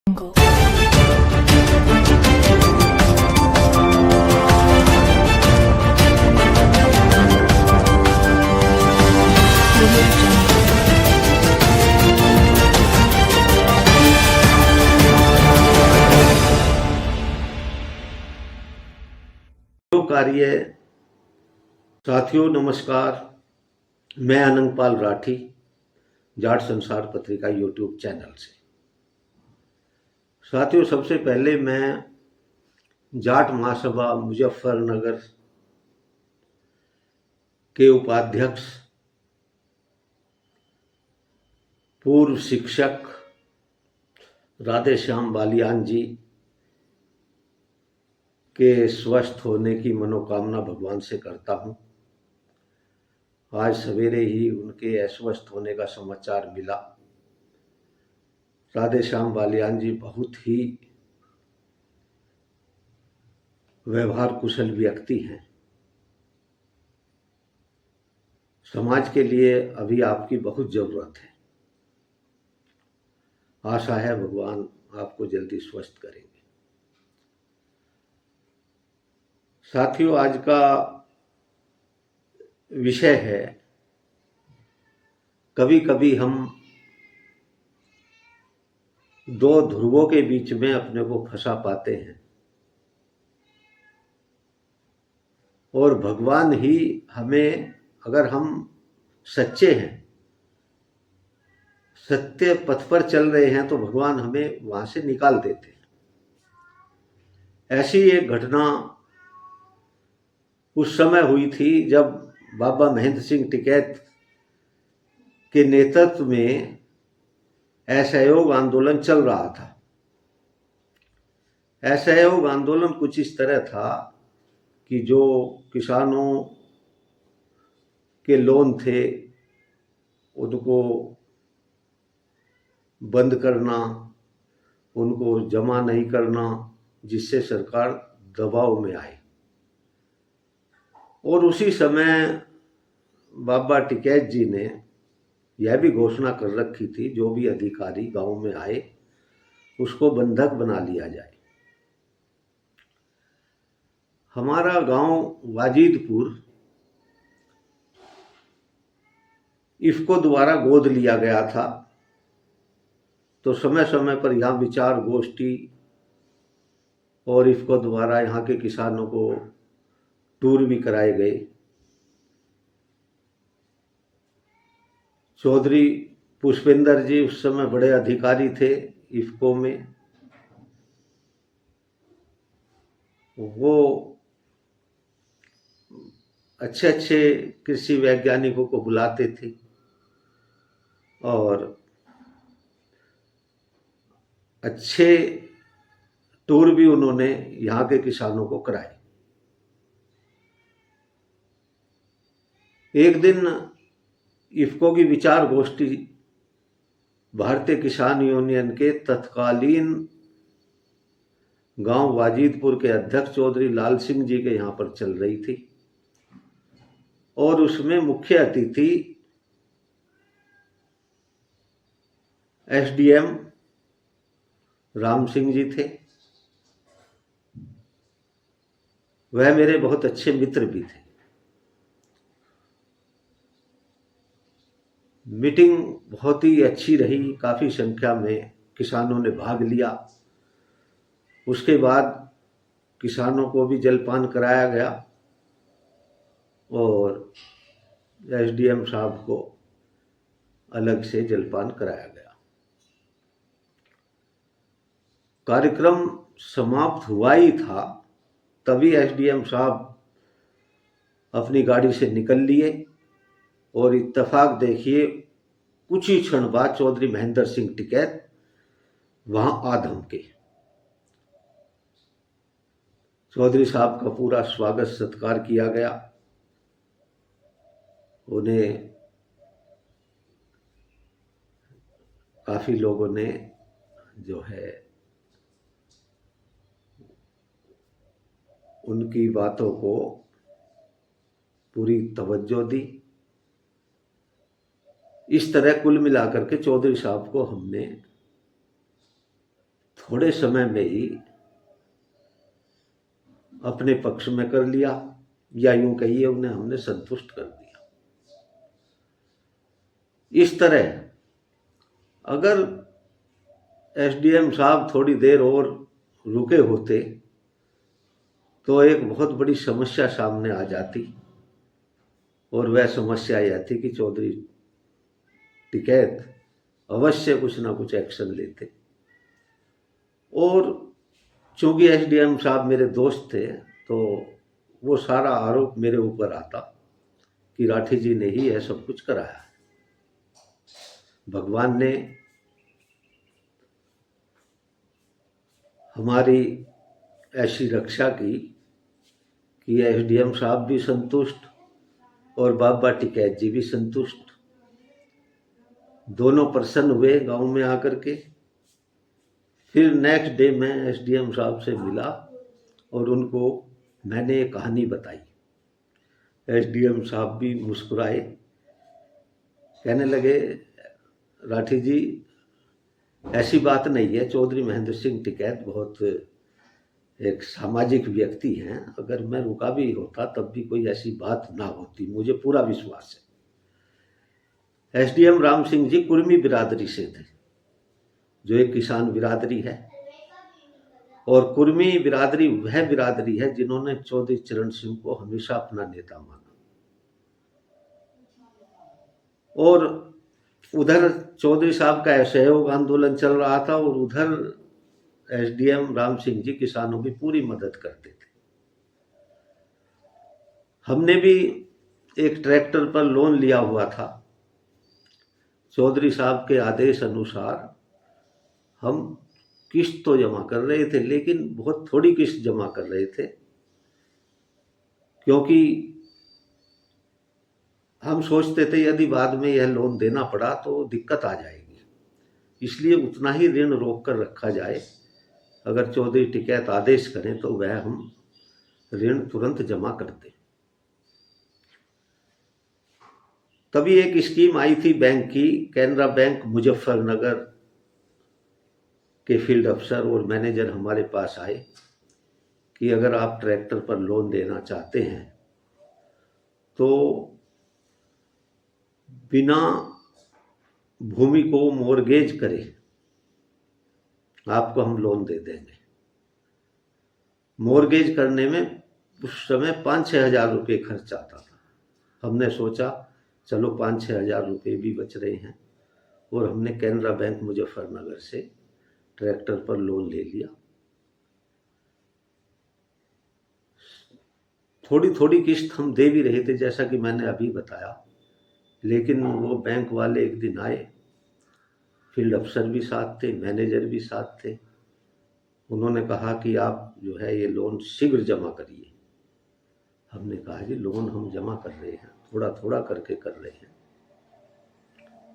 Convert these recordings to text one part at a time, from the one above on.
Jungle. कार्य साथियों नमस्कार। मैं अनंगपाल राठी, जाट संसार पत्रिका यूट्यूब चैनल से। साथियों, सबसे पहले मैं जाट महासभा मुजफ्फरनगर के उपाध्यक्ष पूर्व शिक्षक राधेश्याम बालियान जी के स्वस्थ होने की मनोकामना भगवान से करता हूँ। आज सवेरे ही उनके अस्वस्थ होने का समाचार मिला। राधेश्याम बालियान जी बहुत ही व्यवहार कुशल व्यक्ति हैं। समाज के लिए अभी आपकी बहुत जरूरत है। आशा है भगवान आपको जल्दी स्वस्थ करेंगे। साथियों, आज का विषय है, कभी कभी हम दो ध्रुवों के बीच में अपने को फंसा पाते हैं और भगवान ही हमें, अगर हम सच्चे हैं, सत्य पथ पर चल रहे हैं, तो भगवान हमें वहां से निकाल देते हैं। ऐसी एक घटना उस समय हुई थी जब बाबा महेंद्र सिंह टिकैत के नेतृत्व में असहयोग आंदोलन चल रहा था। असहयोग आंदोलन कुछ इस तरह था कि जो किसानों के लोन थे उनको बंद करना, उनको जमा नहीं करना, जिससे सरकार दबाव में आई। और उसी समय बाबा टिकैत जी ने यह भी घोषणा कर रखी थी, जो भी अधिकारी गांव में आए उसको बंधक बना लिया जाए। हमारा गांव वाजिदपुर इफको द्वारा गोद लिया गया था, तो समय समय पर यहाँ विचार गोष्ठी और इफको द्वारा यहाँ के किसानों को टूर भी कराए गए। चौधरी पुष्पेंद्र जी उस समय बड़े अधिकारी थे इफको में। वो अच्छे अच्छे कृषि वैज्ञानिकों को बुलाते थे और अच्छे टूर भी उन्होंने यहाँ के किसानों को कराए। एक दिन इफको की विचार गोष्ठी भारतीय किसान यूनियन के तत्कालीन गांव वाजिदपुर के अध्यक्ष चौधरी लाल सिंह जी के यहाँ पर चल रही थी और उसमें मुख्य अतिथि एसडीएम राम सिंह जी थे। वह मेरे बहुत अच्छे मित्र भी थे। मीटिंग बहुत ही अच्छी रही, काफी संख्या में किसानों ने भाग लिया। उसके बाद किसानों को भी जलपान कराया गया और एसडीएम साहब को अलग से जलपान कराया गया। कार्यक्रम समाप्त हुआ ही था, तभी एसडीएम साहब अपनी गाड़ी से निकल लिए और इत्तेफाक देखिए कुछ ही क्षण बाद चौधरी महेंद्र सिंह टिकैत वहां आ धमके। चौधरी साहब का पूरा स्वागत सत्कार किया गया। उन्हें काफी लोगों ने जो है उनकी बातों को पूरी तवज्जो दी। इस तरह कुल मिलाकर के चौधरी साहब को हमने थोड़े समय में ही अपने पक्ष में कर लिया, या यूं कहिए उन्हें हमने संतुष्ट कर दिया। इस तरह अगर एसडीएम साहब थोड़ी देर और रुके होते तो एक बहुत बड़ी समस्या सामने आ जाती, और वह समस्या यह थी कि चौधरी टिकैत अवश्य कुछ ना कुछ एक्शन लेते। और चूंकि एसडीएम साहब मेरे दोस्त थे तो वो सारा आरोप मेरे ऊपर आता कि राठी जी ने ही यह सब कुछ कराया है। भगवान ने हमारी ऐसी रक्षा की कि एसडीएम साहब भी संतुष्ट और बाबा टिकैत जी भी संतुष्ट, दोनों प्रसन्न हुए गांव में आकर के। फिर नेक्स्ट डे मैं एसडीएम साहब से मिला और उनको मैंने एक कहानी बताई। एसडीएम साहब भी मुस्कुराए, कहने लगे राठी जी ऐसी बात नहीं है, चौधरी महेंद्र सिंह टिकैत बहुत एक सामाजिक व्यक्ति हैं, अगर मैं रुका भी होता तब भी कोई ऐसी बात ना होती, मुझे पूरा विश्वास है। एसडीएम राम सिंह जी कुर्मी बिरादरी से थे, जो एक किसान बिरादरी है, और कुर्मी बिरादरी वह बिरादरी है जिन्होंने चौधरी चरण सिंह को हमेशा अपना नेता माना। और उधर चौधरी साहब का असहयोग आंदोलन चल रहा था और उधर एसडीएम राम सिंह जी किसानों की पूरी मदद करते थे। हमने भी एक ट्रैक्टर पर लोन लिया हुआ था। चौधरी साहब के आदेश अनुसार हम किस्त तो जमा कर रहे थे, लेकिन बहुत थोड़ी किस्त जमा कर रहे थे, क्योंकि हम सोचते थे यदि बाद में यह लोन देना पड़ा तो दिक्कत आ जाएगी, इसलिए उतना ही ऋण रोक कर रखा जाए। अगर चौधरी टिकैत आदेश करें तो वह हम ऋण तुरंत जमा कर दें। तभी एक स्कीम आई थी बैंक की, कैनरा बैंक मुजफ्फरनगर के फील्ड अफसर और मैनेजर हमारे पास आए कि अगर आप ट्रैक्टर पर लोन देना चाहते हैं तो बिना भूमि को मोर्गेज करे आपको हम लोन दे देंगे। मोर्गेज करने में उस समय 5-6 हज़ार रुपये खर्च आता था। हमने सोचा चलो 5-6 हज़ार रुपये भी बच रहे हैं, और हमने कैनरा बैंक मुजफ्फरनगर से ट्रैक्टर पर लोन ले लिया। थोड़ी थोड़ी किस्त हम दे भी रहे थे, जैसा कि मैंने अभी बताया, लेकिन वो बैंक वाले एक दिन आए, फील्ड अफसर भी साथ थे, मैनेजर भी साथ थे। उन्होंने कहा कि आप जो है ये लोन शीघ्र जमा करिए। हमने कहा जी लोन हम जमा कर रहे हैं, थोड़ा थोड़ा करके कर रहे हैं,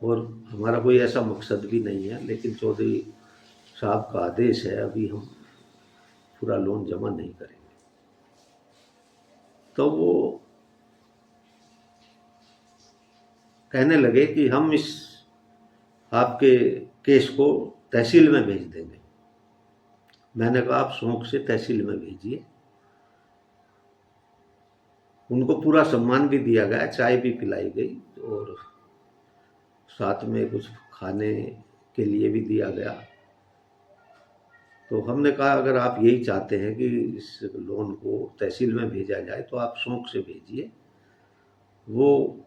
और हमारा कोई ऐसा मकसद भी नहीं है, लेकिन चौधरी साहब का आदेश है, अभी हम पूरा लोन जमा नहीं करेंगे। तो वो कहने लगे कि हम इस आपके केस को तहसील में भेज देंगे। मैंने कहा आप शौक से तहसील में भेजिए। उनको पूरा सम्मान भी दिया गया, चाय भी पिलाई गई और साथ में कुछ खाने के लिए भी दिया गया। तो हमने कहा अगर आप यही चाहते हैं कि इस लोन को तहसील में भेजा जाए तो आप शौक से भेजिए। वो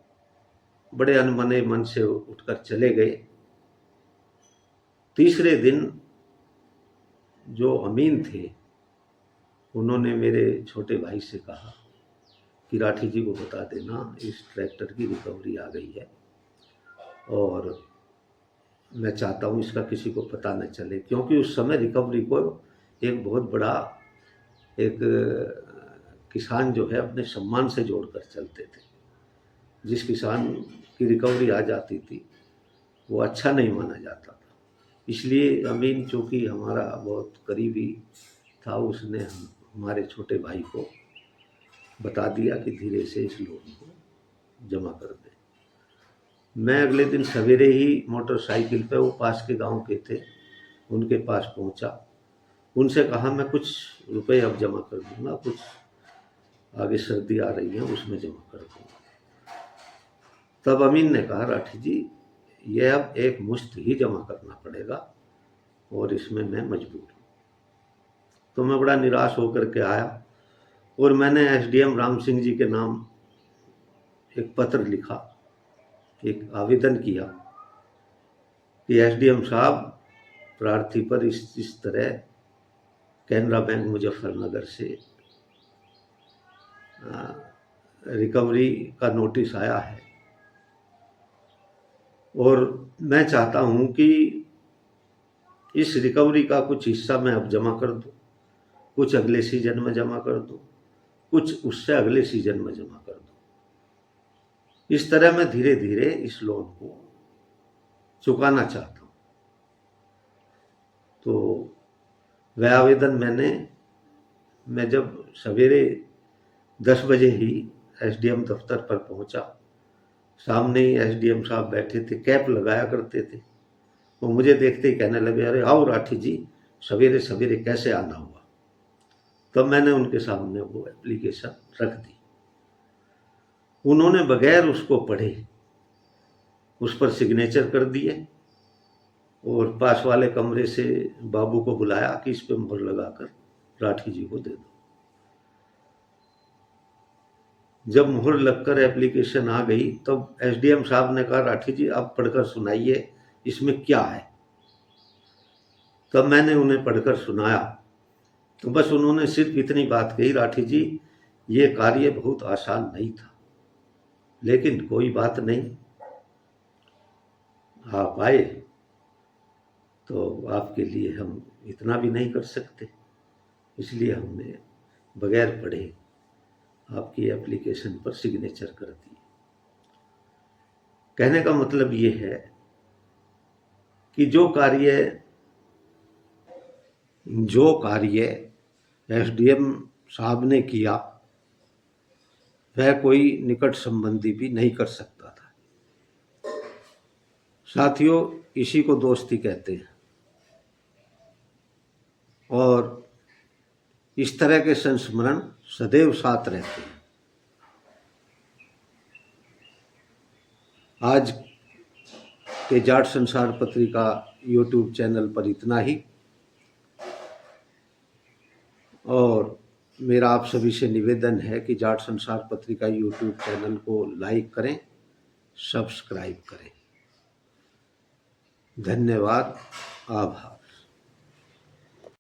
बड़े अनमने मन से उठकर चले गए। तीसरे दिन जो अमीन थे उन्होंने मेरे छोटे भाई से कहा कि राठी जी को बता देना इस ट्रैक्टर की रिकवरी आ गई है, और मैं चाहता हूँ इसका किसी को पता न चले, क्योंकि उस समय रिकवरी को एक बहुत बड़ा एक किसान जो है अपने सम्मान से जोड़कर चलते थे। जिस किसान की रिकवरी आ जाती थी वो अच्छा नहीं माना जाता था। इसलिए अमीन चूँकि हमारा बहुत करीबी था, उसने हमारे छोटे भाई को बता दिया कि धीरे से इस लोन को जमा कर दे। मैं अगले दिन सवेरे ही मोटरसाइकिल पे, वो पास के गांव के थे, उनके पास पहुंचा उनसे कहा मैं कुछ रुपए अब जमा कर दूंगा, कुछ आगे सर्दी आ रही है उसमें जमा कर दूंगा। तब अमीन ने कहा राठी जी ये अब एक मुश्त ही जमा करना पड़ेगा और इसमें मैं मजबूर हूँ। तो मैं बड़ा निराश होकर के आया और मैंने एसडीएम राम सिंह जी के नाम एक पत्र लिखा, एक आवेदन किया कि एसडीएम साहब प्रार्थी पर इस तरह कैनरा बैंक मुजफ्फरनगर से रिकवरी का नोटिस आया है और मैं चाहता हूं कि इस रिकवरी का कुछ हिस्सा मैं अब जमा कर दूं, कुछ अगले सीजन में जमा कर दूं, कुछ उससे अगले सीजन में जमा कर दूं। इस तरह मैं धीरे धीरे इस लोन को चुकाना चाहता हूं। तो वह आवेदन मैं जब सवेरे 10 बजे ही एसडीएम दफ्तर पर पहुंचा, सामने ही एसडीएम साहब बैठे थे, कैप लगाया करते थे। वो मुझे देखते ही कहने लगे अरे आओ राठी जी सवेरे सवेरे कैसे आना हुआ। तब मैंने उनके सामने वो एप्लीकेशन रख दी। उन्होंने बगैर उसको पढ़े उस पर सिग्नेचर कर दिए और पास वाले कमरे से बाबू को बुलाया कि इस पर मोहर लगाकर राठी जी को दे दो। जब मोहर लगकर एप्लीकेशन आ गई तब एसडीएम साहब ने कहा राठी जी आप पढ़कर सुनाइए इसमें क्या है। तब मैंने उन्हें पढ़कर सुनाया तो बस उन्होंने सिर्फ इतनी बात कही राठी जी ये कार्य बहुत आसान नहीं था, लेकिन कोई बात नहीं, आप आए तो आपके लिए हम इतना भी नहीं कर सकते, इसलिए हमने बगैर पढ़े आपकी एप्लीकेशन पर सिग्नेचर कर दी। कहने का मतलब ये है कि जो कार्य एसडीएम साहब ने किया वह कोई निकट संबंधी भी नहीं कर सकता था। साथियों इसी को दोस्ती कहते हैं और इस तरह के संस्मरण सदैव साथ रहते हैं। आज के जाट संसार पत्रिका यूट्यूब चैनल पर इतना ही और मेरा आप सभी से निवेदन है कि जाट संसार पत्रिका यूट्यूब चैनल को लाइक करें, सब्सक्राइब करें। धन्यवाद, आभार।